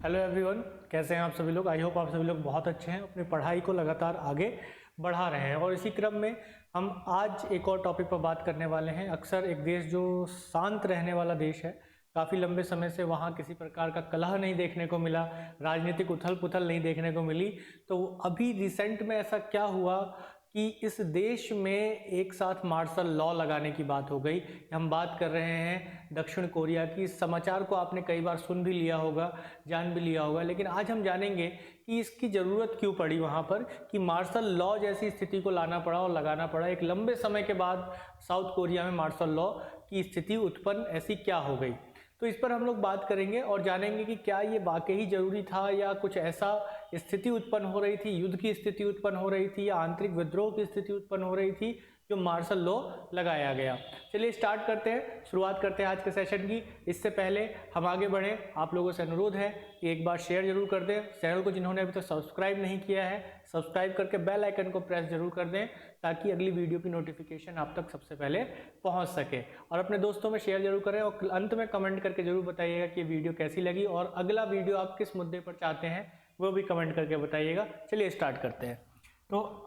Hello everyone, कैसे हैं आप सभी लोग। आई होप आप सभी लोग बहुत अच्छे हैं, अपनी पढ़ाई को लगातार आगे बढ़ा रहे हैं। और इसी क्रम में हम आज एक और टॉपिक पर बात करने वाले हैं। अक्सर एक देश जो शांत रहने वाला देश है, काफ़ी लंबे समय से वहाँ किसी प्रकार का कलह नहीं देखने को मिला, राजनीतिक उथल पुथल नहीं देखने को मिली। तो अभी रिसेंट में ऐसा क्या हुआ कि इस देश में एक साथ मार्शल लॉ लगाने की बात हो गई। हम बात कर रहे हैं दक्षिण कोरिया की। इस समाचार को आपने कई बार सुन भी लिया होगा, जान भी लिया होगा, लेकिन आज हम जानेंगे कि इसकी ज़रूरत क्यों पड़ी वहाँ पर, कि मार्शल लॉ जैसी स्थिति को लाना पड़ा और लगाना पड़ा। एक लंबे समय के बाद साउथ कोरिया में मार्शल लॉ की स्थिति उत्पन्न ऐसी क्या हो गई, तो इस पर हम लोग बात करेंगे और जानेंगे कि क्या ये वाकई जरूरी था या कुछ ऐसा स्थिति उत्पन्न हो रही थी, युद्ध की स्थिति उत्पन्न हो रही थी या आंतरिक विद्रोह की स्थिति उत्पन्न हो रही थी जो मार्शल लॉ लगाया गया। चलिए स्टार्ट करते हैं, शुरुआत करते हैं आज के सेशन की। इससे पहले हम आगे बढ़ें, आप लोगों से अनुरोध है कि एक बार शेयर जरूर कर दें। चैनल को जिन्होंने अभी तक सब्सक्राइब नहीं किया है, सब्सक्राइब करके बेल आइकन को प्रेस जरूर कर दें ताकि अगली वीडियो की नोटिफिकेशन आप तक सबसे पहले पहुंच सके। और अपने दोस्तों में शेयर जरूर करें और अंत में कमेंट करके जरूर बताइएगा कि वीडियो कैसी लगी और अगला वीडियो आप किस मुद्दे पर चाहते हैं वो भी कमेंट करके बताइएगा। चलिए स्टार्ट करते हैं। तो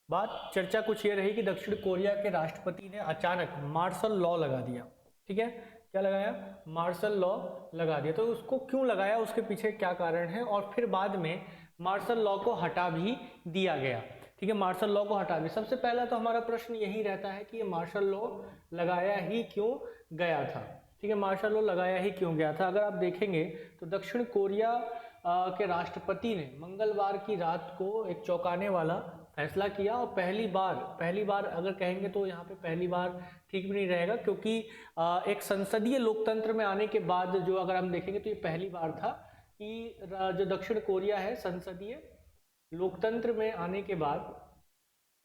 चर्चा कुछ ये रही कि दक्षिण कोरिया के राष्ट्रपति ने अचानक मार्शल लॉ लगा दिया। ठीक है, क्या लगाया? मार्शल लॉ लगा दिया। तो उसको क्यों लगाया, उसके पीछे क्या कारण है, और फिर बाद में मार्शल लॉ को हटा भी दिया गया। ठीक है, मार्शल लॉ को हटा दिया। सबसे पहला तो हमारा प्रश्न यही रहता है कि ये मार्शल लॉ लगाया ही क्यों गया था। ठीक है, मार्शल लॉ लगाया ही क्यों गया था। अगर आप देखेंगे तो दक्षिण कोरिया के राष्ट्रपति ने मंगलवार की रात को एक चौंकाने वाला फैसला किया। और पहली बार अगर कहेंगे तो यहाँ पे पहली बार ठीक भी नहीं रहेगा, क्योंकि एक संसदीय लोकतंत्र में आने के बाद जो अगर हम देखेंगे तो ये पहली बार था कि जो दक्षिण कोरिया है संसदीय लोकतंत्र में आने के बाद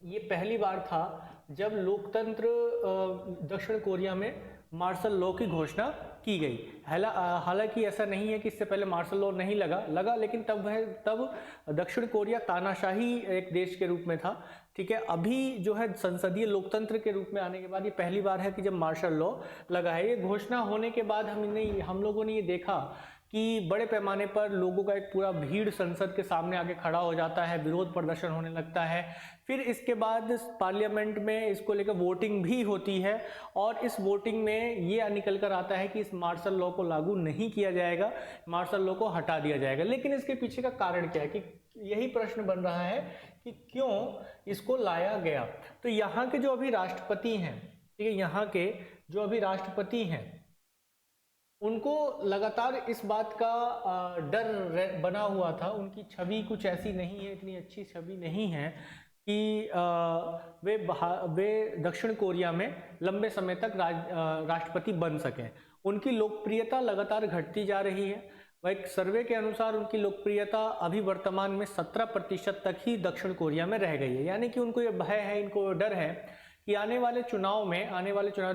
ये पहली बार था जब लोकतंत्र दक्षिण कोरिया में मार्शल लॉ की घोषणा की गई। हालांकि ऐसा नहीं है कि इससे पहले मार्शल लॉ नहीं लगा, लेकिन तब दक्षिण कोरिया तानाशाही एक देश के रूप में था। ठीक है, अभी जो है संसदीय लोकतंत्र के रूप में आने के बाद ये पहली बार है कि जब मार्शल लॉ लगा है। ये घोषणा होने के बाद हम लोगों ने ये देखा कि बड़े पैमाने पर लोगों का एक पूरा भीड़ संसद के सामने आके खड़ा हो जाता है, विरोध प्रदर्शन होने लगता है। फिर इसके बाद पार्लियामेंट में इसको लेकर वोटिंग भी होती है और इस वोटिंग में ये निकल कर आता है कि इस मार्शल लॉ को लागू नहीं किया जाएगा, मार्शल लॉ को हटा दिया जाएगा। लेकिन इसके पीछे का कारण क्या है, कि यही प्रश्न बन रहा है कि क्यों इसको लाया गया। तो यहाँ के जो अभी राष्ट्रपति हैं, ठीक है, यहाँ के जो अभी राष्ट्रपति हैं उनको लगातार इस बात का डर बना हुआ था। उनकी छवि कुछ ऐसी नहीं है, इतनी अच्छी छवि नहीं है कि वे दक्षिण कोरिया में लंबे समय तक राष्ट्रपति बन सकें। उनकी लोकप्रियता लगातार घटती जा रही है। वह एक सर्वे के अनुसार उनकी लोकप्रियता अभी वर्तमान में 17% तक ही दक्षिण कोरिया में रह गई है। यानी कि उनको ये भय है, इनको डर है कि आने वाले चुनाव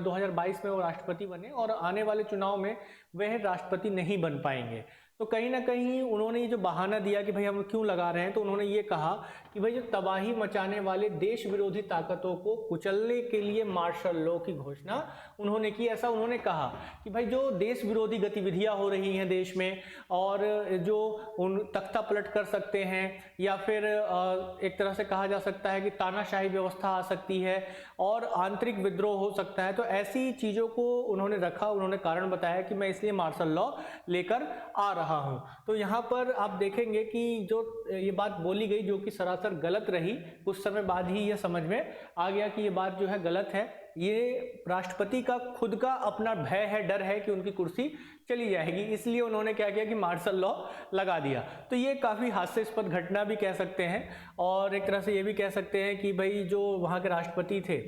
2022 में वो राष्ट्रपति बने और आने वाले चुनाव में वह राष्ट्रपति नहीं बन पाएंगे। तो कहीं ना कहीं उन्होंने ये जो बहाना दिया कि भाई हम क्यों लगा रहे हैं, तो उन्होंने ये कहा कि भाई जो तबाही मचाने वाले देश विरोधी ताकतों को कुचलने के लिए मार्शल लॉ की घोषणा उन्होंने की। ऐसा उन्होंने कहा कि भाई जो देश विरोधी गतिविधियां हो रही हैं देश में और जो उन तख्ता पलट कर सकते हैं या फिर एक तरह से कहा जा सकता है कि तानाशाही व्यवस्था आ सकती है और आंतरिक विद्रोह हो सकता है, तो ऐसी चीज़ों को उन्होंने रखा। उन्होंने कारण बताया कि मैं इसलिए मार्शल लॉ लेकर आ रहा हूं। तो यहाँ पर आप देखेंगे कि जो ये बात बोली गई जो कि सरासर गलत रही, कुछ समय बाद ही यह समझ में आ गया कि ये बात जो है गलत है। ये राष्ट्रपति का खुद का अपना भय है, डर है कि उनकी कुर्सी चली जाएगी, इसलिए उन्होंने क्या किया कि मार्शल लॉ लगा दिया। तो ये काफ़ी हास्यास्पद घटना भी कह सकते हैं और एक तरह से ये भी कह सकते हैं कि भाई जो वहाँ के राष्ट्रपति थे,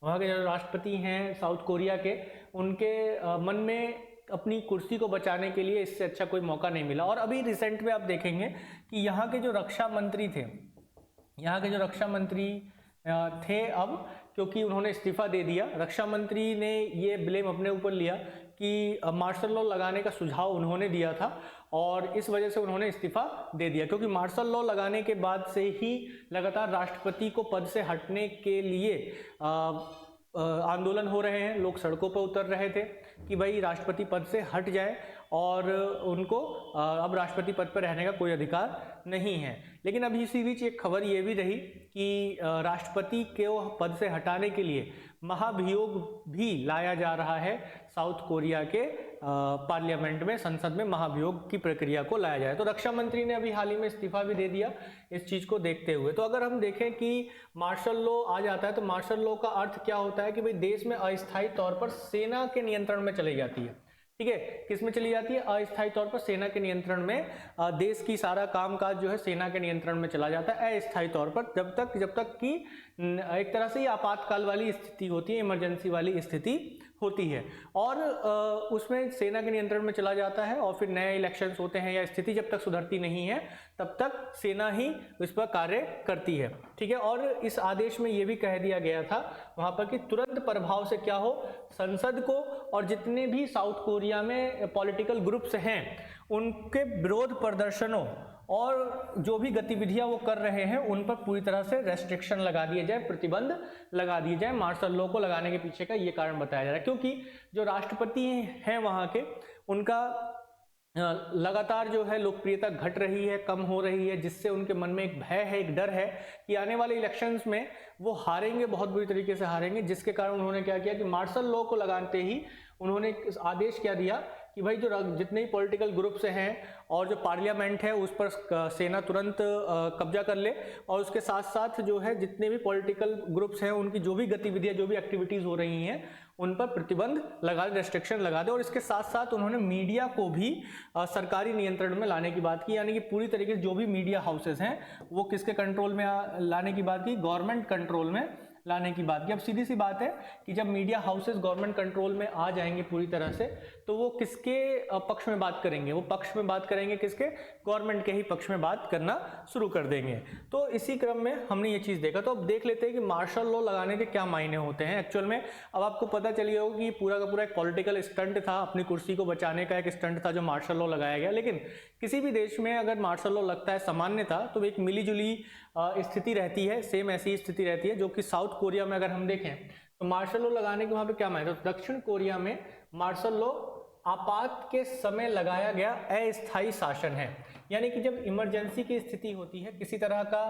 वहाँ के जो राष्ट्रपति हैं साउथ कोरिया के, उनके मन में अपनी कुर्सी को बचाने के लिए इससे अच्छा कोई मौका नहीं मिला। और अभी रिसेंट में आप देखेंगे कि यहाँ के जो रक्षा मंत्री थे, अब क्योंकि उन्होंने इस्तीफा दे दिया, रक्षा मंत्री ने ये ब्लेम अपने ऊपर लिया कि मार्शल लॉ लगाने का सुझाव उन्होंने दिया था और इस वजह से उन्होंने इस्तीफा दे दिया। क्योंकि मार्शल लॉ लगाने के बाद से ही लगातार राष्ट्रपति को पद से हटने के लिए आंदोलन हो रहे हैं, लोग सड़कों पर उतर रहे थे कि भाई राष्ट्रपति पद से हट जाए और उनको अब राष्ट्रपति पद पर रहने का कोई अधिकार नहीं है। लेकिन अभी इसी बीच एक खबर ये भी रही कि राष्ट्रपति को पद से हटाने के लिए महाभियोग भी लाया जा रहा है। साउथ कोरिया के पार्लियामेंट में, संसद में महाभियोग की प्रक्रिया को लाया जाए। तो रक्षा मंत्री ने अभी हाल ही में इस्तीफा भी दे दिया इस चीज को देखते हुए। तो अगर हम देखें कि मार्शल लॉ आ जाता है तो मार्शल लॉ का अर्थ क्या होता है कि भाई देश में अस्थायी तौर पर सेना के नियंत्रण में चली जाती है। ठीक है, किस में चली जाती है? अस्थायी तौर पर सेना के नियंत्रण में। देश की सारा कामकाज जो है सेना के नियंत्रण में चला जाता है अस्थायी तौर पर, जब तक कि एक तरह से ये आपातकाल वाली स्थिति होती है, इमरजेंसी वाली स्थिति होती है, और उसमें सेना के नियंत्रण में चला जाता है। और फिर नए इलेक्शंस होते हैं या स्थिति जब तक सुधरती नहीं है तब तक सेना ही इस पर कार्य करती है। ठीक है, और इस आदेश में यह भी कह दिया गया था वहां पर कि तुरंत प्रभाव से क्या हो, संसद को और जितने भी साउथ कोरिया में पॉलिटिकल ग्रुप्स हैं उनके विरोध प्रदर्शनों और जो भी गतिविधियां वो कर रहे हैं उन पर पूरी तरह से रेस्ट्रिक्शन लगा दिए जाए, प्रतिबंध लगा दिए जाए। मार्शल लॉ को लगाने के पीछे का ये कारण बताया जा रहा है, क्योंकि जो राष्ट्रपति हैं वहां के, उनका लगातार जो है लोकप्रियता घट रही है, कम हो रही है, जिससे उनके मन में एक भय है, एक डर है कि आने वाले इलेक्शंस में वो हारेंगे, बहुत बुरी तरीके से हारेंगे। जिसके कारण उन्होंने क्या किया कि मार्शल लॉ को लगाते ही उन्होंने आदेश क्या दिया कि भाई जो जितने ही पॉलिटिकल ग्रुप्स हैं और जो पार्लियामेंट है उस पर सेना तुरंत कब्जा कर ले, और उसके साथ साथ जो है जितने भी पॉलिटिकल ग्रुप्स हैं उनकी जो भी गतिविधियां, जो भी एक्टिविटीज हो रही हैं उन पर प्रतिबंध लगा दे, रेस्ट्रिक्शन लगा दे। और इसके साथ साथ उन्होंने मीडिया को भी सरकारी नियंत्रण में लाने की बात की, यानी कि पूरी तरीके से जो भी मीडिया हाउसेस हैं वो किसके कंट्रोल में लाने की बात की, गवर्नमेंट कंट्रोल में लाने की बात की। अब सीधी सी बात है कि जब मीडिया हाउसेस गवर्नमेंट कंट्रोल में आ जाएंगे पूरी तरह से, तो वो किसके पक्ष में बात करेंगे? वो पक्ष में बात करेंगे किसके? गवर्नमेंट के ही पक्ष में बात करना शुरू कर देंगे। तो इसी क्रम में हमने ये चीज देखा। तो अब देख लेते हैं कि मार्शल लॉ लगाने के क्या मायने होते हैं एक्चुअल में। अब आपको पता चली होगा कि पूरा का पूरा एक पॉलिटिकल स्टंट था, अपनी कुर्सी को बचाने का एक स्टंट था जो मार्शल लॉ लगाया गया। लेकिन किसी भी देश में अगर मार्शल लॉ लगता है सामान्यतः तो एक मिलीजुली स्थिति रहती है, सेम ऐसी स्थिति रहती है, जो कि साउथ कोरिया में अगर हम देखें तो मार्शल लॉ लगाने के वहां पे क्या मायने। तो दक्षिण कोरिया में मार्शल लॉ आपात के समय लगाया गया अस्थायी शासन है, यानी कि जब इमरजेंसी की स्थिति होती है किसी तरह का,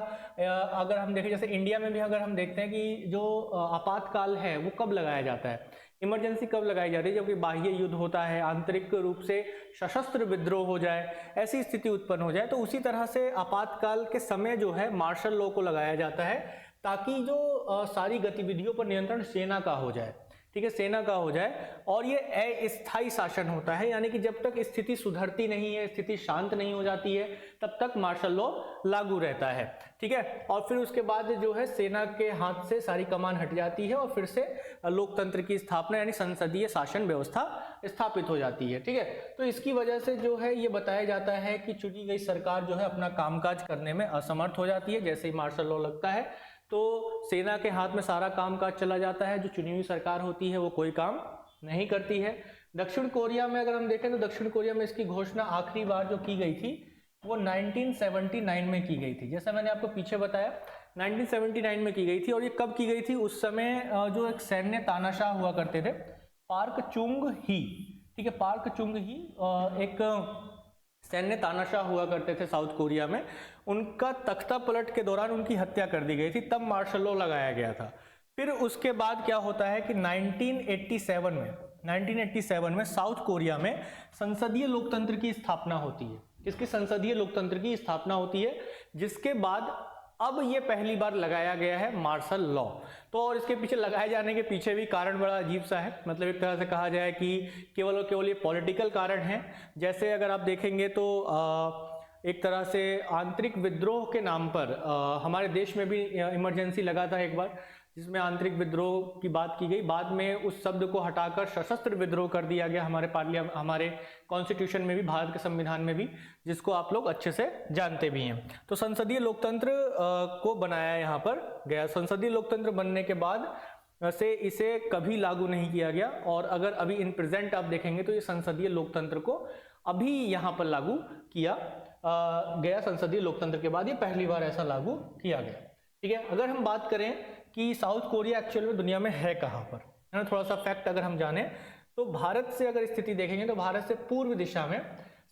अगर हम देखें जैसे इंडिया में भी अगर हम देखते हैं कि जो आपातकाल है वो कब लगाया जाता है, इमरजेंसी कब लगाई जाती है, जबकि बाह्य युद्ध होता है, आंतरिक रूप से सशस्त्र विद्रोह हो जाए, ऐसी स्थिति उत्पन्न हो जाए, तो उसी तरह से आपातकाल के समय जो है मार्शल लॉ को लगाया जाता है, ताकि जो सारी गतिविधियों पर नियंत्रण सेना का हो जाए। ठीक है, सेना का हो जाए। और ये अस्थायी शासन होता है, यानी कि जब तक स्थिति सुधरती नहीं है, स्थिति शांत नहीं हो जाती है, तब तक मार्शल लॉ लागू रहता है। ठीक है, और फिर उसके बाद जो है सेना के हाथ से सारी कमान हट जाती है और फिर से लोकतंत्र की स्थापना यानी संसदीय शासन व्यवस्था स्थापित हो जाती है। ठीक है, तो इसकी वजह से जो है ये बताया जाता है कि चुनी गई सरकार जो है अपना कामकाज करने में असमर्थ हो जाती है। जैसे ही मार्शल लॉ लगता है तो सेना के हाथ में सारा कामकाज चला जाता है, जो चुनी हुई सरकार होती है वो कोई काम नहीं करती है। दक्षिण कोरिया में अगर हम देखें तो दक्षिण कोरिया में इसकी घोषणा आखिरी बार जो की गई थी वो 1979 में की गई थी। जैसा मैंने आपको पीछे बताया 1979 में की गई थी। और ये कब की गई थी? उस समय जो एक सैन्य तानाशाह हुआ करते थे, पार्क चुंग ही। ठीक है, पार्क चुंग ही एक सैन्य तानाशाह हुआ करते थे साउथ कोरिया में, उनका तख्ता पलट के दौरान उनकी हत्या कर दी गई थी, तब मार्शल लॉ लगाया गया था। फिर उसके बाद क्या होता है कि 1987 में साउथ कोरिया में संसदीय लोकतंत्र की स्थापना होती है। किसकी? संसदीय लोकतंत्र की स्थापना होती है, जिसके बाद अब ये पहली बार लगाया गया है मार्शल लॉ। तो और इसके पीछे लगाए जाने के पीछे भी कारण बड़ा अजीब सा है, मतलब एक तरह से कहा जाए कि केवल और केवल ये पॉलिटिकल कारण है। जैसे अगर आप देखेंगे तो एक तरह से आंतरिक विद्रोह के नाम पर हमारे देश में भी इमरजेंसी लगा था एक बार, जिसमें आंतरिक विद्रोह की बात की गई। बाद में उस शब्द को हटाकर सशस्त्र विद्रोह कर दिया गया हमारे कॉन्स्टिट्यूशन में भी, भारत के संविधान में भी, जिसको आप लोग अच्छे से जानते भी हैं। तो संसदीय लोकतंत्र को बनाया यहाँ पर गया। संसदीय लोकतंत्र बनने के बाद से इसे कभी लागू नहीं किया गया, और अगर अभी इन प्रेजेंट आप देखेंगे तो ये संसदीय लोकतंत्र को अभी यहाँ पर लागू किया गया। संसदीय लोकतंत्र के बाद ये पहली बार ऐसा लागू किया गया। ठीक है, अगर हम बात करें कि साउथ कोरिया एक्चुअल में दुनिया में है कहाँ पर, है ना, थोड़ा सा फैक्ट अगर हम जाने तो भारत से अगर स्थिति देखेंगे तो भारत से पूर्व दिशा में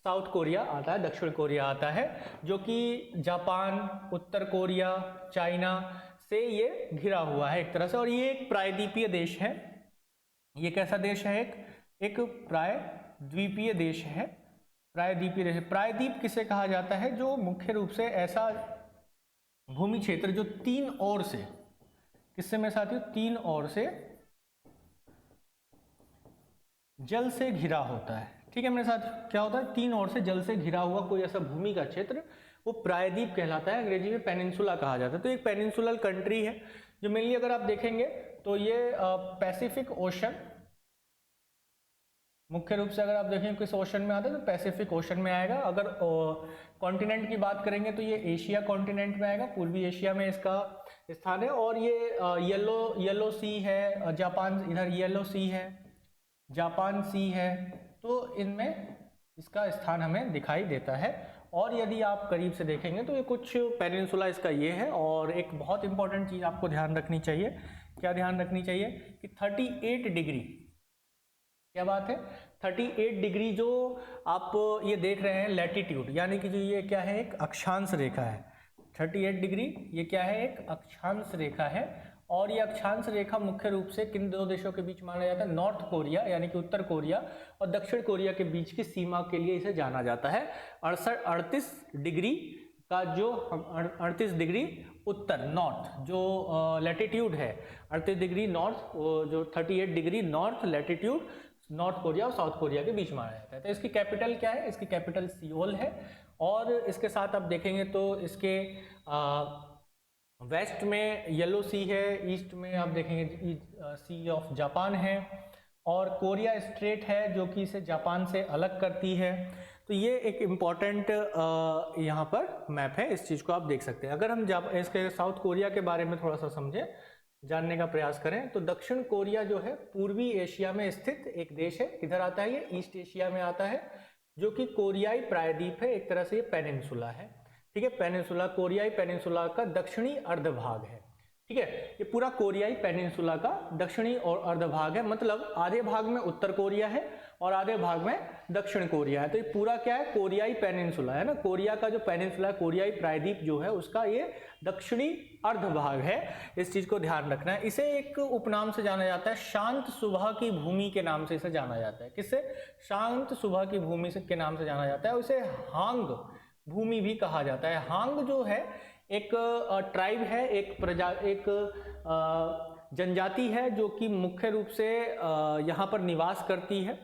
साउथ कोरिया आता है, दक्षिण कोरिया आता है, जो कि जापान, उत्तर कोरिया, चाइना से ये घिरा हुआ है एक तरह से। और ये एक प्रायद्वीपीय देश है। ये कैसा देश है? एक प्रायद्वीपीय देश है। प्रायद्वीपीय देश, प्रायद्वीप किसे कहा जाता है? जो मुख्य रूप से ऐसा भूमि क्षेत्र जो तीन ओर से, किससे में साथियों? तीन ओर से जल से घिरा होता है। ठीक है मेरे साथ, क्या होता है? तीन ओर से जल से घिरा हुआ कोई ऐसा भूमि का क्षेत्र वो प्रायद्वीप कहलाता है। अंग्रेजी में पेनिनसुला कहा जाता है। तो एक पेनिनसुलर कंट्री है जो मेनली अगर आप देखेंगे तो ये पैसिफिक ओशन, मुख्य रूप से अगर आप देखें किस ओशन में आता है तो पैसिफिक ओशन में आएगा। अगर कॉन्टिनेंट की बात करेंगे तो ये एशिया कॉन्टिनेंट में आएगा, पूर्वी एशिया में इसका स्थान है। और ये येलो सी है, जापान इधर येलो सी है, जापान सी है, तो इनमें इसका स्थान हमें दिखाई देता है। और यदि आप करीब से देखेंगे तो ये कुछ पेनिनसुला इसका ये है। और एक बहुत इंपॉर्टेंट चीज़ आपको ध्यान रखनी चाहिए, क्या ध्यान रखनी चाहिए कि 38 डिग्री, क्या बात है, 38 डिग्री जो आप ये देख रहे हैं लैटिट्यूड, यानी कि जो ये क्या है? एक अक्षांश रेखा है। 38 डिग्री ये क्या है? एक अक्षांश रेखा है। और ये अक्षांश रेखा मुख्य रूप से किन दो देशों के बीच माना जाता है? नॉर्थ कोरिया यानी कि उत्तर कोरिया और दक्षिण कोरिया के बीच की सीमा के लिए इसे जाना जाता है। 38 डिग्री का जो 38 डिग्री उत्तर नॉर्थ जो लैटिट्यूड है, 38 डिग्री नॉर्थ, जो 38 degree north latitude north Korea और साउथ कोरिया के बीच माना जाता है। तो इसकी कैपिटल क्या है? इसकी कैपिटल सियोल है। और इसके साथ आप देखेंगे तो इसके वेस्ट में येलो सी है, ईस्ट में आप देखेंगे सी ऑफ जापान है, और कोरिया स्ट्रेट है जो कि इसे जापान से अलग करती है। तो ये एक इम्पॉर्टेंट यहाँ पर मैप है, इस चीज़ को आप देख सकते हैं। अगर हम इसके साउथ कोरिया के बारे में थोड़ा सा समझें, जानने का प्रयास करें, तो दक्षिण कोरिया जो है पूर्वी एशिया में स्थित एक देश है। किधर आता है? ये ईस्ट एशिया में आता है, जो कि कोरियाई प्रायद्वीप है, एक तरह से ये पेनिनसुला है। ठीक है, पेनिनसुला, कोरियाई पेनिनसुला का दक्षिणी अर्धभाग है। ठीक है, ये पूरा कोरियाई पेनिनसुला का दक्षिणी और अर्धभाग है, मतलब आधे भाग में उत्तर कोरिया है और आधे भाग में दक्षिण कोरिया है। तो ये पूरा क्या है? कोरियाई पेनिनसुला है ना। कोरिया का जो पेनिनसुला, कोरियाई प्रायद्वीप जो है, उसका ये दक्षिणी अर्धभाग है। इस चीज को ध्यान रखना है। इसे एक उपनाम से जाना जाता है, शांत सुबह की भूमि के नाम से इसे जाना जाता है। किससे? शांत सुबह की भूमि के नाम से जाना जाता है। उसे हांग भूमि भी कहा जाता है। हांग जो है एक ट्राइब है, एक जनजाति है जो कि मुख्य रूप से यहाँ पर निवास करती है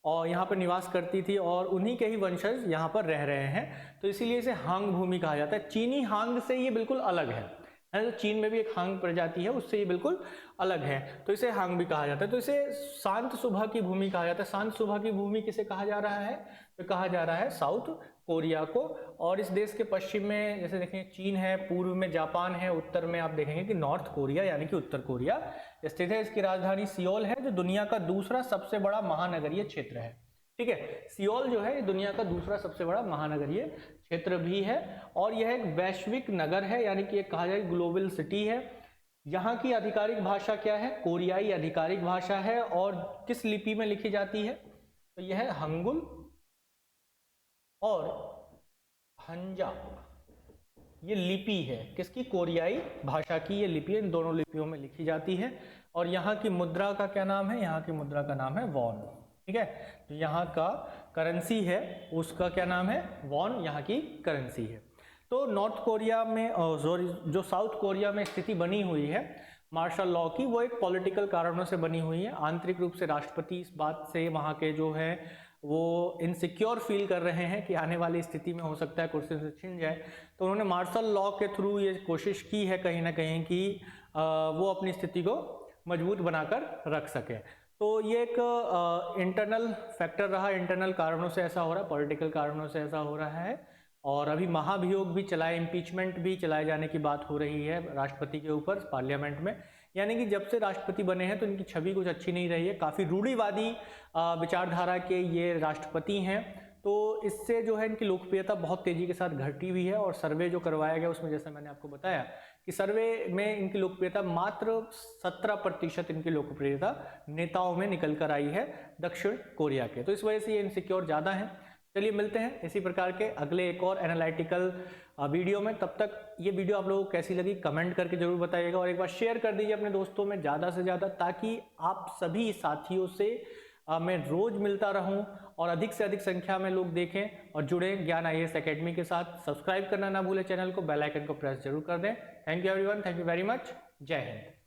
और यहाँ पर निवास करती थी, और उन्हीं के ही वंशज यहाँ पर रह रहे हैं। तो इसीलिए इसे हांग भूमि कहा जाता है। चीनी हांग से ये बिल्कुल अलग है। तो चीन में भी एक हांग प्रजाति है, उससे ये बिल्कुल अलग है, तो इसे हांग भी कहा जाता है। तो इसे शांत सुबह की भूमि कहा जाता है। शांत सुबह की भूमि किसे कहा जा रहा है? तो कहा जा रहा है साउथ कोरिया को। और इस देश के पश्चिम में जैसे देखेंगे चीन है, पूर्व में जापान है, उत्तर में आप देखेंगे कि नॉर्थ कोरिया यानी कि उत्तर कोरिया स्थित है। इसकी राजधानी सियोल है, जो दुनिया का दूसरा सबसे बड़ा महानगरीय क्षेत्र है। ठीक है, सियोल जो है ये दुनिया का दूसरा सबसे बड़ा महानगरीय क्षेत्र भी है, और यह एक वैश्विक नगर है, यानी कि एक कहा जाए ग्लोबल सिटी है। यहाँ की आधिकारिक भाषा क्या है? कोरियाई आधिकारिक भाषा है। और किस लिपि में लिखी जाती है? तो यह है हंगुल और हंजा, ये लिपि है किसकी? कोरियाई भाषा की ये लिपि है, इन दोनों लिपियों में लिखी जाती है। और यहाँ की मुद्रा का क्या नाम है? यहाँ की मुद्रा का नाम है वॉन। ठीक है, तो यहाँ का करेंसी है उसका क्या नाम है? वॉन यहाँ की करेंसी है। तो नॉर्थ कोरिया में जो साउथ कोरिया में स्थिति बनी हुई है मार्शल लॉ की, वो एक पॉलिटिकल कारणों से बनी हुई है। आंतरिक रूप से राष्ट्रपति इस बात से वहाँ के जो है वो इनसिक्योर फील कर रहे हैं कि आने वाली स्थिति में हो सकता है कुर्सी से छिन जाए, तो उन्होंने मार्शल लॉ के थ्रू ये कोशिश की है कहीं ना कहीं कि वो अपनी स्थिति को मजबूत बनाकर रख सके। तो ये एक इंटरनल फैक्टर रहा, इंटरनल कारणों से ऐसा हो रहा है, पॉलिटिकल कारणों से ऐसा हो रहा है। और अभी महाभियोग भी चलाए, इम्पीचमेंट भी चलाए जाने की बात हो रही है राष्ट्रपति के ऊपर पार्लियामेंट में। यानी कि जब से राष्ट्रपति बने हैं तो इनकी छवि कुछ अच्छी नहीं रही है, काफ़ी रूढ़िवादी विचारधारा के ये राष्ट्रपति हैं। तो इससे जो है इनकी लोकप्रियता बहुत तेज़ी के साथ घटी हुई है। और सर्वे जो करवाया गया उसमें जैसे मैंने आपको बताया कि सर्वे में इनकी लोकप्रियता मात्र 17% इनकी लोकप्रियता नेताओं में निकल कर आई है दक्षिण कोरिया के। तो इस वजह से ये इनसिक्योर ज़्यादा है। चलिए मिलते हैं इसी प्रकार के अगले एक और एनालिटिकल वीडियो में। तब तक ये वीडियो आप लोगों को कैसी लगी कमेंट करके जरूर बताइएगा, और एक बार शेयर कर दीजिए अपने दोस्तों में ज़्यादा से ज़्यादा, ताकि आप सभी साथियों से मैं रोज मिलता रहूं और अधिक से अधिक संख्या में लोग देखें और जुड़ें ज्ञान IAS एकेडमी के साथ। सब्सक्राइब करना ना भूलें चैनल को, बेल आइकन को प्रेस जरूर कर दें। Thank you everyone, thank you very much, जय हिंद।